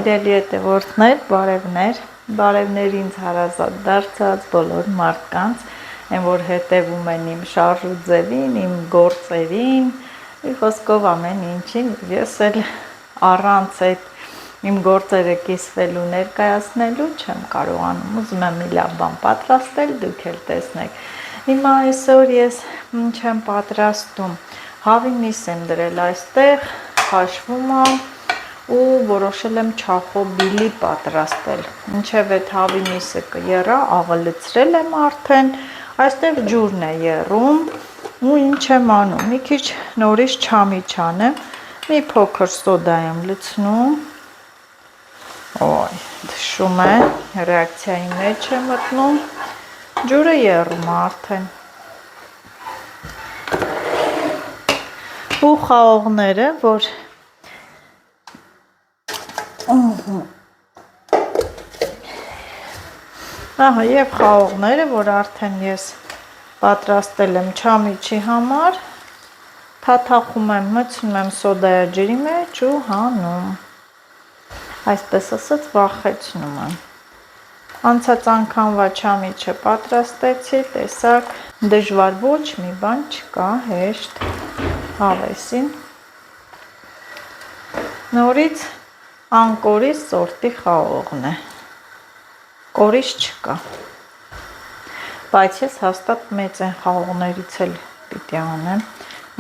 Սիրելի հետևորդներ, բարևներ ինձ հարազատ դարձած բոլոր մարդկանց, այն որ հետևում են իմ շարժուձևին, իմ գործերին, մի խոսքով ամեն ինչին, ես էլ առանց այդ իմ գործերը կիսվելու ներկայացնելու չեմ կարողանում, ուզում եմ մի լավ բան պատրաստել, դուք էլ տեսնեք։ Հիմա այսօր ես ինչ եմ պատրաստում, հավի միս եմ դրել այստեղ, հաշվում եմ ու որոշել եմ չախոբիլի պատրաստել, ինչև այդ հավի միսը կեռա, աղալցրել եմ արդեն, այստեղ ջուրն է եռում ու ինչ եմ անում, մի քիչ նորից չամիչան եմ, մի փոքր սոդա եմ լցնում, թշում է, ռեակցիայի մեջ է մտնում, ջուրը եռում է արդեն, ու խաղողները, որ ահա և խաղողները, որ արդեն ես պատրաստել եմ չամիչի համար, թաթախում եմ, մտցնում եմ սոդայաջրի մեջ ու հանում, այսպես ասած վախեցնում եմ, անցած անգամվա չամիչը պատրաստեցի, տեսակ, դժվար ոչ մի բան չկա, հեշտ, հավեսին, նորից անկորիզ սորտի խաղողն է, կորիզ չկա, բայց ես հաստատ մեծ են խաղողներից էլ պիտի անեմ,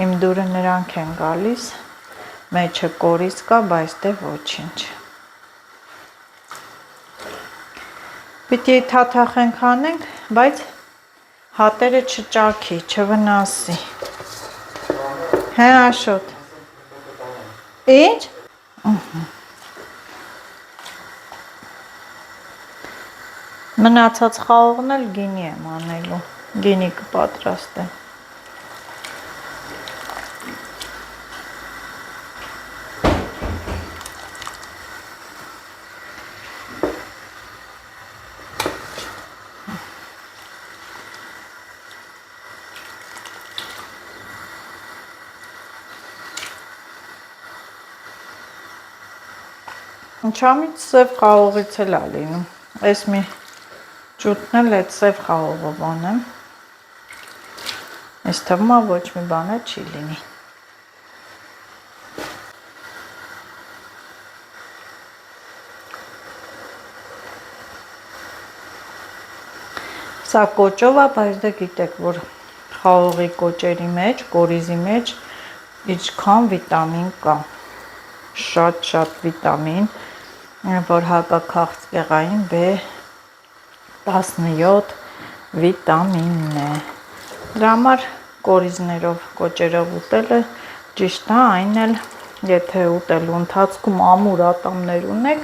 իմ դուրը նրանք են գալիս, մեջը կորիզ կա, բայց դե ոչինչ, պիտի թաթախենք հանենք, բայց հատերը չճաքի, չվնասի, հե Աշոտ, ինչ? Մնացած խաղողն էլ գինի եմ անելու, գինի կպատրաստեմ, Չամիչ սև խաղողից էլ է լինում, այս մի ճուտն էլ այդ սև խաղողով անեմ, այս թվում է ոչ մի բան է չի լինի, սա կոճով է, բայց դե գիտեք, որ խաղողի կոճերի մեջ, կորիզի մեջ ինչքան վիտամին կա, շատ վիտամին, որ հակաքաղցկեղային B17 վիտամինն է, դրա համար կորիզներով, կոճերով ուտելը ճիշտ է, այն էլ, եթե ուտելու ընթացքում ամուր ատամներ ունեք,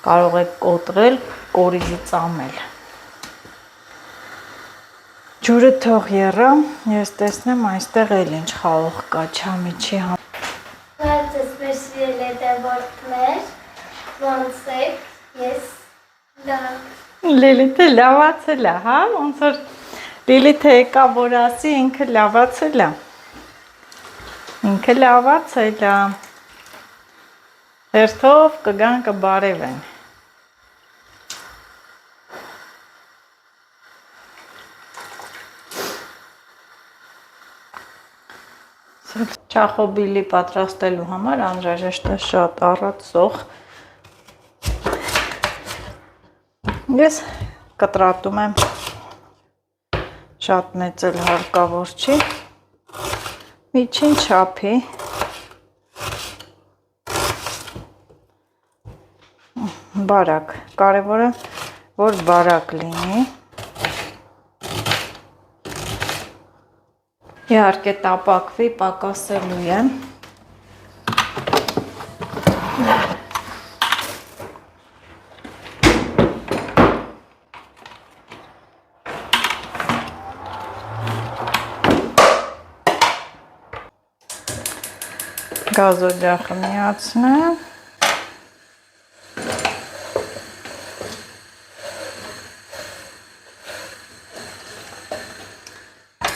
կարող եք կոտրել, կորիզի ծամել, ջուրը թող եռա, ես տեսնեմ այստեղ էլ ինչ խաղող կա չամիչի համար, Ձեզ մեր սիրել հետևորդներ, ոնց եք, ես լավ։ Լիլիթը լավացել է, հա, ոնց որ Լիլիթը եկա որ ասի ինքը լավացել է, հերթով կգան կբարևեն, Չախոբիլի պատրաստելու համար անհրաժեշտ է շատ առատ սոխ, ես կտրատում եմ, շատ մեծ էլ հարկավոր չի, միջին չափի, բարակ, կարևորը որ բարակ լինի, իհարկե տապակվի, պակասելու եմ, գազօջախը միացնեմ,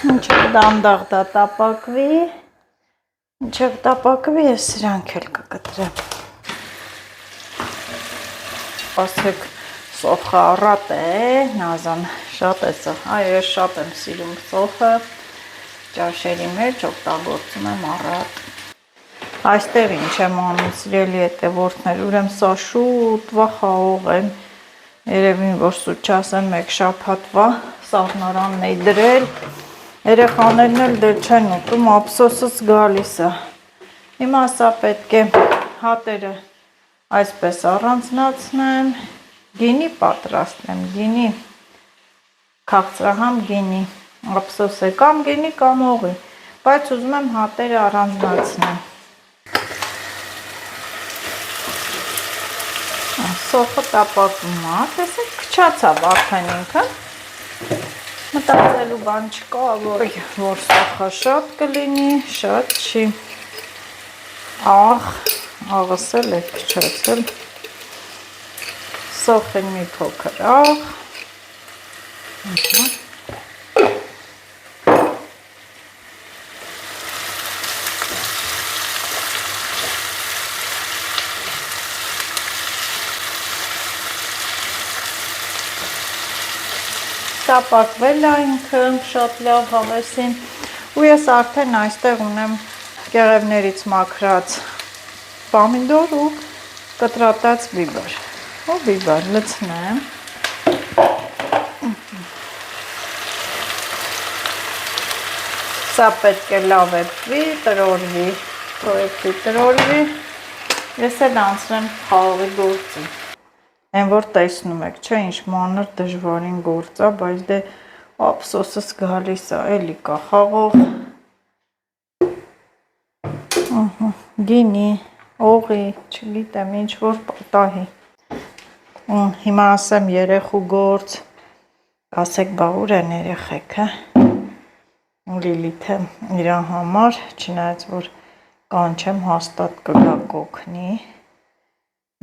Մինչև դանդաղ դա տապակվի, մինչև տապակվի ես սրանք էլ կկտրեմ։ ասեք սոխը առատ է, Նազան, շատ է սա, այ ես շատ եմ սիրում սոխը, ճաշերի մեջ օգտագործում եմ առատ։ Այստեղ ինչ եմ անում սիրելի հետևորդներ, ուրեմն սա շուտ վախաղող եմ, երևին որ սուտ չասեմ մեկ շաբաթվա սառնարանն էի դրել, երեխաներն էլ դեռ չեն ուտում, ափսոսս գալիս է։ Հիմա սա պետք է հատերը այսպես առանձնացնեմ, գինի պատրաստեմ, գինի, քաղցրահամ գինի, ափսոս է կամ գինի կամ օղի, բայց ուզում եմ հատերը առանձնացնեմ։ Սոխը տապակում է, տեսեք քչացավ արդեն ինքը, մտածելու բան չկա, որ սոխը շատ կլինի, շատ չի, աղս էլ է քչացել, սոխին մի փոքր աղ, տապակվել է ինքը շատ լավ հավեսին ու ես արդեն այստեղ ունեմ կեղևներից մաքրած պամիդոր ու կտրատած բիբար ու բիբար լցնեմ սա պետք է լավ էպվի, տրորվի, տրորվի ես էլ անցնեմ խաղողի գործի Են որ տեսնում եք, չէ, ինչ մանր դժվարին գործ է, բայց դե ափսոսս գալիս է, էլի կա խաղող, գինի, օղի, չգիտեմ, ինչ որ պատահի։ Հիմա ասեմ երեխու գործ, ասեք բա ուր են երեխեքը, Լիլիթը իր համար, չնայած որ կանչեմ հաստատ կգա կօգնի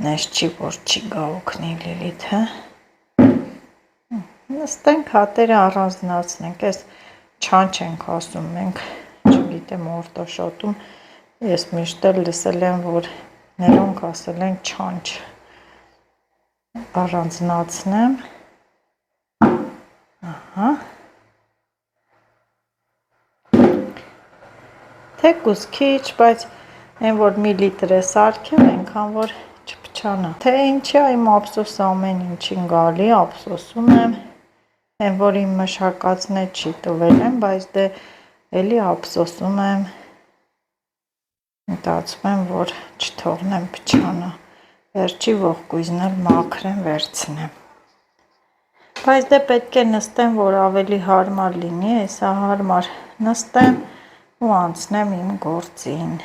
Նես չի, որ չի գա օգնի Լիլիթը, նստենք հատերը առանձնացնենք, ես չանչ ենք ասում մենք, չգիտեմ որդոշոտում, ես միշտ էլ լսել եմ, որ ներոնք ասել են չանչ առանձնացնեմ, թեկուզ քիչ, բայց են որ մի լիտր է սարքեմ, ենքան որ չպչանա, թե ինչի իմ ափսոս ամեն ինչին գալի, ափսոսում եմ, են որ իմ մշակածն է չի տվել եմ, բայց դե էլի ափսոսում եմ, մտածում եմ, որ չթողնեմ փչանա, վերջի ողկույզն էլ մաքրեմ, վերցնեմ, բայց դե պետք է նստեմ, որ ավելի հարմար լինի, այսա հարմար նստեմ ու անցնեմ իմ գործին,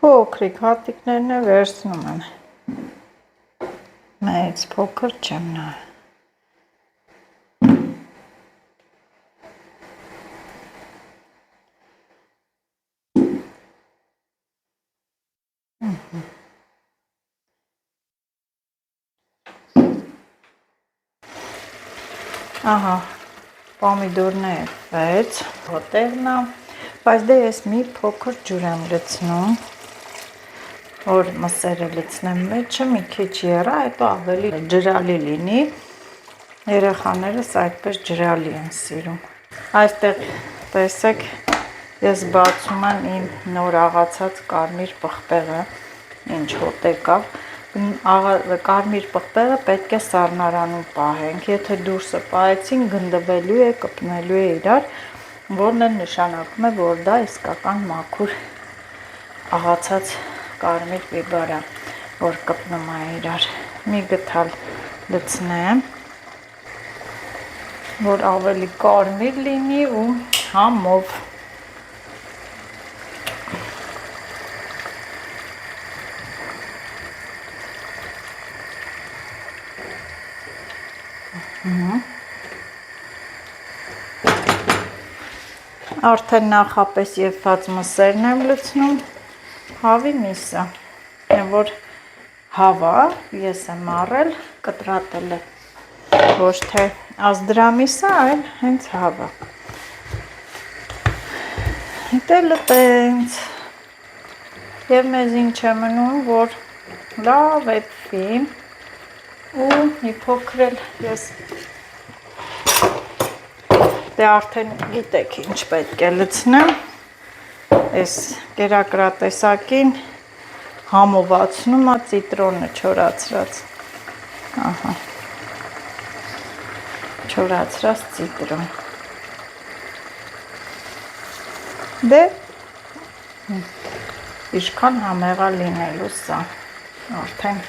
Փոքրիկ հատիկներն է վերցնում եմ, մեծ փոքր չեմ նայ, ահա, պամիդորն է վեց, հոտեղնա, բայց դե ես մի փոքր ջուր եմ լցնում, որ մսերը լցնեմ մեջը, մի քիչ եռա, հետո ավելի ջրալի լինի, երեխաներս այդպես ջրալի են սիրում, այստեղ տեսեք, ես բացում եմ իմ նոր աղացած կարմիր պղպեղը, ինչ հոտ եկավ, կարմիր պղպեղը պետք է սառնարանում պահենք, եթե դուրսը պահեցին գնդվելու է, կպնելու է իրար, որն էլ նշանակում է, որ դա իսկական մաքուր աղացած կարմիր բիբար է, որ կպնում է իրար, մի գթալ լցնեմ, որ ավելի կարմիր լինի ու համով, Արդեն նախապես եփված մսերն եմ լցնում, հավի միսը, որ հավա ես եմ առել, կտրատել է, ոչ թե ազդրամիսը, այլ հենց հավա, Հետելը տենց։ Եվ մեզ ինչ է մնում, որ լավ էպվի ու մի փոքր էլ ես դե արդեն գիտեք ինչ պետք է լցնեմ, ես կերակրատեսակին համովացնում է ծիտրոնը չորացրած, ահա, չորացրած ծիտրոն, դե իշքան համեղա լինելու սա, արդեն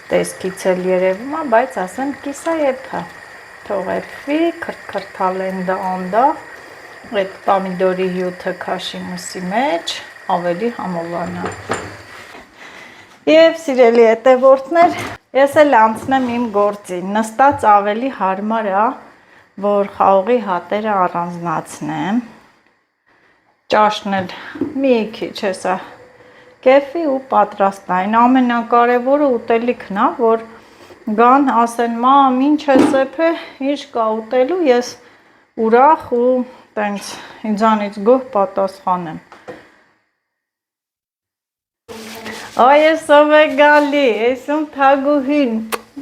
տեսքից էլ երևում է, բայց ասեմ կիսա եփա, թող եփվի, քրթքրթալեն դա անդաղ, այդ պամիդորի հյութը քաշի մսի մեջ, ավելի համովանա։ Եվ սիրելի հետևորդներ, ես էլ անցնեմ իմ գործին, նստած ավելի հարմար է, որ խաղողի հատերը առանձնացնեմ, ճաշն էլ մի քիչ հեսա կեֆի ու պատրաստային, ամենակարևորը ուտելիքն է, որ գան ասեն մամ ինչ է սեփե, ինչ կա ուտելու, ես ուրախ ու տենց ինձանից գոհ պատասխանեմ։ Այ ես ով է գալի, ես ում թագուհին,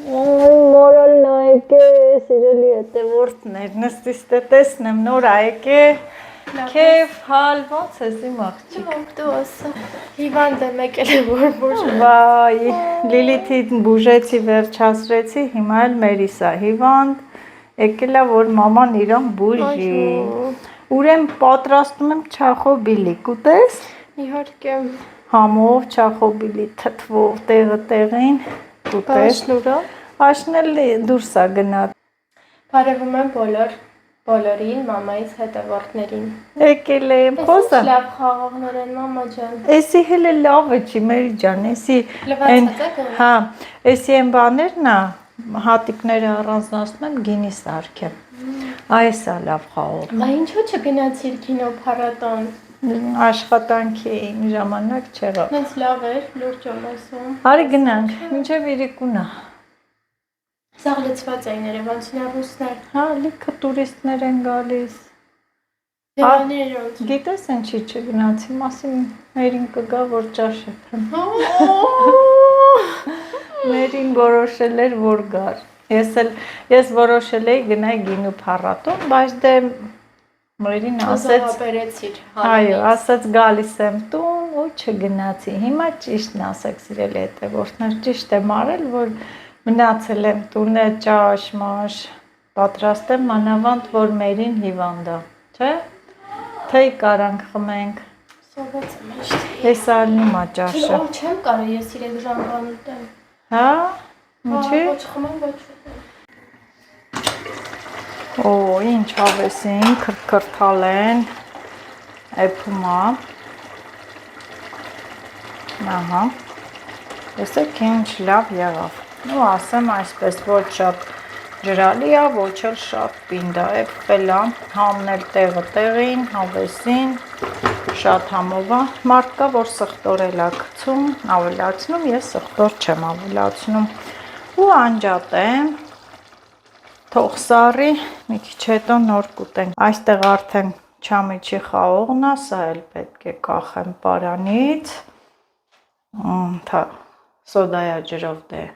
մորալ նայեք է, սիրելի հետևորդներ, նստիս տե տեսնեմ նոր այեք է, Քեֆ, հալ, ոնց ես իմ աղջիկ։ Դու ասա, հիվանդ եմ եկել է որ Վայ, Լիլիթին բուժեցի, վերջացրեցի, հիմա էլ Մերիսա հիվանդ, եկել է որ մաման իրան բուժի։ Ուրեմն պատրաստում եմ չախոբիլի, կուտես։ Իհարկե։ Համով չախոբիլի թթվով տեղը տեղին, կուտես։ Շնուրը։ Աշն էլ դուրս է գնալ։ Բարևում եմ բոլորին, մամայից հետևորդներին։ Եկել եմ, խոսա։ Լավ խաղողներ են, մամա ջան։ Էսի հելը լավը չի, Մերի ջան, էսի հա, էսի են բաներն է, հատիկները առանձնացնում եմ, գինի սարքեմ։ Այս է լավ խաղող։ Այ ինչու չգնացիր կինո փառատոն։ Աշխատանքի ժամանակ չեղավ։ Հենց լավ էր, լուրջ եմ ասում։ Արի գնանք, մինչև իրիկունա։ Սաղ լծված էին երևանցիներ ռուսներ։ Հա, լիքը տուրիստներ են գալիս։ Երաներոնց։ Գիտես ինչի չգնացի, մասին մերին կգա, որ ճաշ եփեմ։ Մերին որոշել էր, որ գար։ Ես որոշել էի գնայի գինու փառատոն, բայց դե մերին ասեց, այո, ասաց գալիս եմ տուն ու չգնացի։ Հիմա ճիշտն ասեք, սիրելի հետևորդներ, ճիշտ եմ արել, որ մնացել եմ տունը ճաշ-մաշ, պատրաստեմ մանավանդ, որ մերին հիվանդ է, չէ՞։ Թեյ կարանք խմենք։ Սովացեմ իշտ։ Ես ալնում ա ճաշը։ Չեմ կարող, ես իրեք ժամ բան ուտեմ։ Հա, ինչի՞։ Ոչ խմեմ, ոչ ուտեմ։ Օ, ինչ հավեսին, քրթքրթալ են, էփում ա։ Ահա, տեսեք ինչ լավ եղավ։ Ու ասեմ այսպես, ոչ շատ ջրալի է, ոչ էլ շատ պինդ է, էփվել է, համն էլ տեղը տեղին, հավեսին, շատ համով է։ Մարդ կա, որ սխտորել է գցում, ավելացնում, ես սխտոր չեմ ավելացնում։ Ու անջատեմ, թող սառի, մի քիչ հետո նոր կուտենք։ Այստեղ արդեն չամիչի խաղողն է, սա էլ պետք է կախեմ պարանից, սոդայա ջրով դե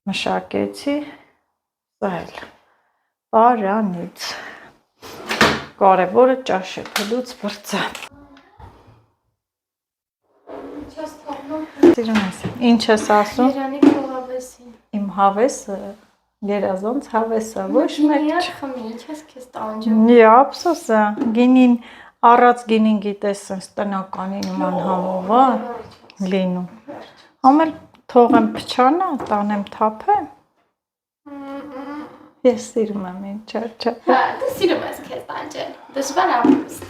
մշակեցի, սա էլ պարանից, կարևորը ճաշ եփելուց վրձը։ Սիրում ես, ինչ ես ասում։ Երանի քո հավեսին։ Իմ հավեսը, երազոնց հավեսը, ոչ մեկ չխմի, ինչ ես քեզ տանջում։ Ափսոս է, գինին, առած գինին գիտես, սենց տնականի նման համով է լինում։ Համել թողեմ փչանա, տանեմ թափեմ։ Ես սիրում եմ ինչ չա։ Հա, դու սիրում ես քեզ տանջել։ Դժվար ապրուստ։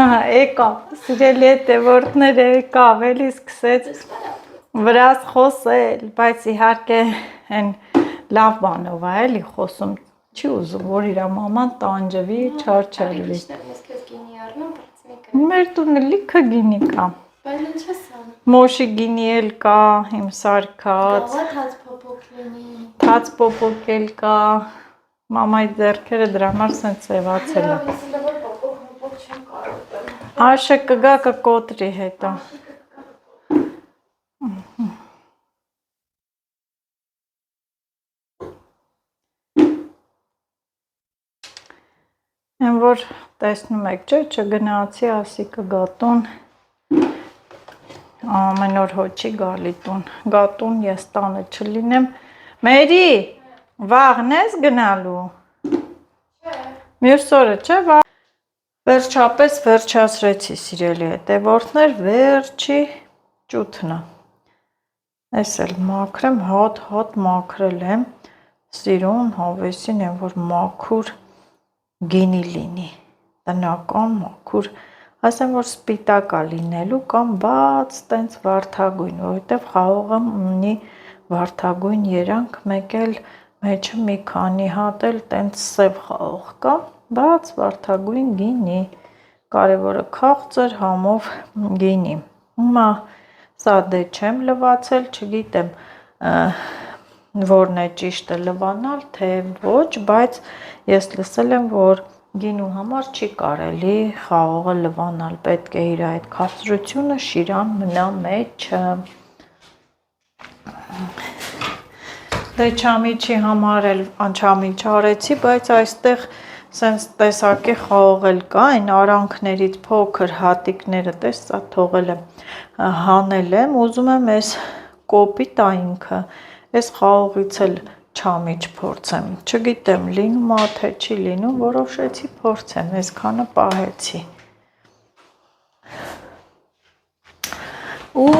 Ահա, եկավ, սիրելի հետևորդներ եկավ, էլի սկսեց վրաս խոսել, բայց իհարկե են լավ բանով է էլի խոսում, չի ուզում, որ իր մաման տանջվի, չարչարվի։ Ես քեզ գինի առնում, բայց Մեր տունը լիքը գինի կա։ Բայց ինչ ես անում։ Մոշի գինի էլ կա, իմ սարքած։ Թաց փոփոք լինի։ Թաց փոփոք էլ կա։ Մամայի ձեռքերը դրա համար սենց ծեվացել է։ Ես լավ փոփոք չեմ կարող ուտել։ Աշը կգա կկոտրի հետո։ Եմ որ տեսնում եք, չէ, չգնացի, ասի կգա տուն։ Ամեն օր հոչի գալի տուն։ Գա տուն, ես տանը չլինեմ։ Մերի, վաղն ես գնալու։ Մյուս օրը, չէ, վերջապես վերջացրեցի սիրելի հետևորդներ, վերջի ճութնա։ Ես էլ մաքրեմ, հոտ մաքրել եմ, սիրուն հավեսին եմ, որ մաքուր գինի լինի, տնական մաքուր, ասեմ, որ սպիտակա լինելու կամ բաց տենց վարդագույն, որովհետև խաղողը ունի վարդագույն երանք, մեկ էլ մեջը մի քանի հատ էլ տենց սև խաղող կա, բաց վարդագույն գինի, կարևորը քաղցր համով գինի։ Հիմա սա դե չեմ լվացել, չգիտեմ որն է ճիշտը լվանալ, թե ոչ, բայց ես լսել եմ, որ գինու համար չի կարելի խաղողը լվանալ, պետք է իր այդ քաղցրությունը շիրան մնա մեջը։ Դե չամիչի համար էլ անչամիչ արեցի, բայց այստեղ սենց տեսակի խաղող էլ կա, այն արանքներից փոքր հատիկները տեսա թողել եմ, հանել եմ, ուզում եմ ես կոպիտ ինքը, ես խաղողից էլ չամիչ փորձեմ, չգիտեմ լինում ա թե չի լինում, որոշեցի փորձեմ, այսքանը պահեցի։ Ու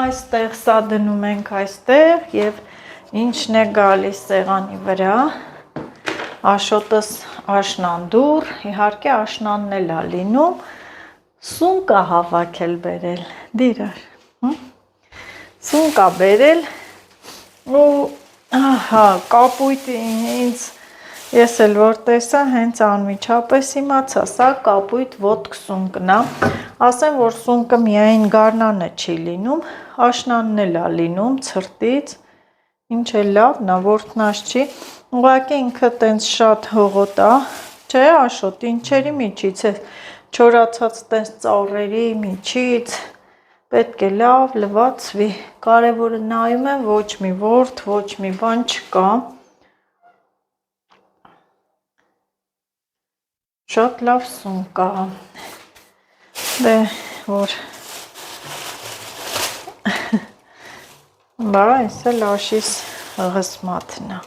այստեղ սա դնում ենք այստեղ և ինչն է գալիս սեղանի վրա, աշոտս աշնանդուր, իհարկե աշնանն էլ ա լինում, սուն կա հավաքել բերել, դիրար, սուն կա բերել ու կապույտ ինձ, ես էլ որ տեսա հենց անմիջապես իմացա, սա կապույտ ոտք սունկն ա, ասեմ, որ սունկը միայն գարնանը չի լինում, աշնանն էլ ա լինում ցրտից, ինչ էլ լավն ա, որտնած չի, ուղղակի ինքը տենց շատ հողոտ ա, չէ աշոտ, ինչերի միջից է, չորացած տենց ծառերի միջից, պետք է լավ լվացվի, կարևորը նայում եմ, ոչ մի ворդ, ոչ մի բան չկա, շատ լավ սուն կա, դե որ բա այս էլ աշիս ղսմաթն ա,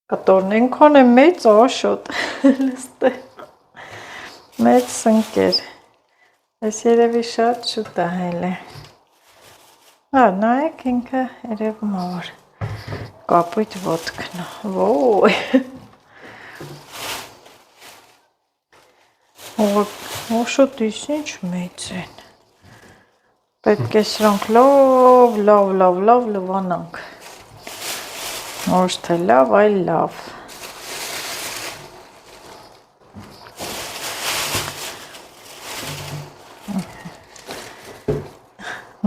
կտորն ենքան է մեծ աշոտ, լստե, մեծ սնկեր, ես երևի շատ շուտ ահել է, նայեք ինքը երևում ա որ կապույտ ոտքն ա, ոյ, աշոտիս ինչ մեծ են, պետք է սրանք լավ լվանանք, ոչ թե լավ, այլ լավ,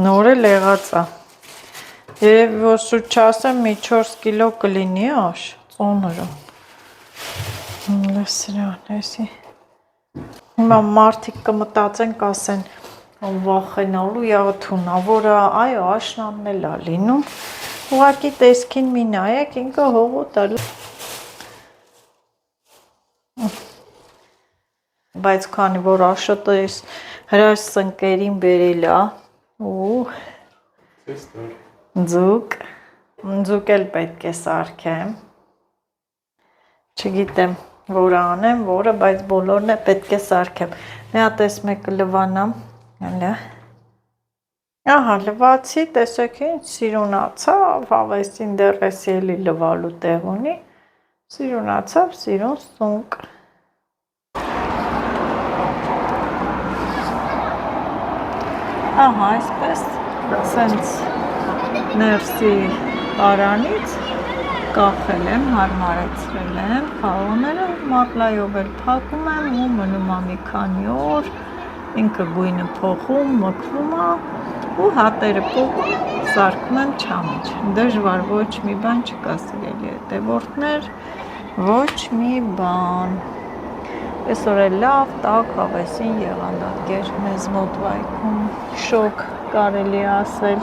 նոր էլ եղած ա, երևի որ սուտ չասեմ մի 4 կիլո կլինի աշ, ծոնրը, լսրան, եսի, հիմա մարդիկ կմտածեն կասեն վախենալու յաթունա, որը այո աշնանն էլ ա լինում, ուղղակի տեսքին մի նայեք, ինքը հողոտ ա, բայց քանի որ աշոտը հրաշ սնկերին բերել ա, ձուկ էլ պետք է սարքեմ, չգիտեմ, որը անեմ, որը, բայց բոլորն է պետք է սարքեմ, մի հատ ես մեկը լվանամ, ահա լվացի, տեսեք ինչ սիրունացավ, հավեսին դեռ էսի էլի լվալու տեղ ունի, սիրունացավ, սիրուն սունկ, ահա այսպես, սենց ներսի պարանից, կախել եմ, հարմարեցրել եմ, խաղողները մատլայով էլ փակում եմ ու մնում ա մի քանի օր, ինքը գույնը փոխում, մկվում ա ու հատերը փոխում, սարքում եմ չամիչ, դժվար ոչ մի բան չկա սիրելի հետևորդներ, Ոչ մի բան։ Այսօր էլ լավ, տաք, հավեսին եղանդակ էր մեզ մոտ վայքում, շոկ կարելի ասել։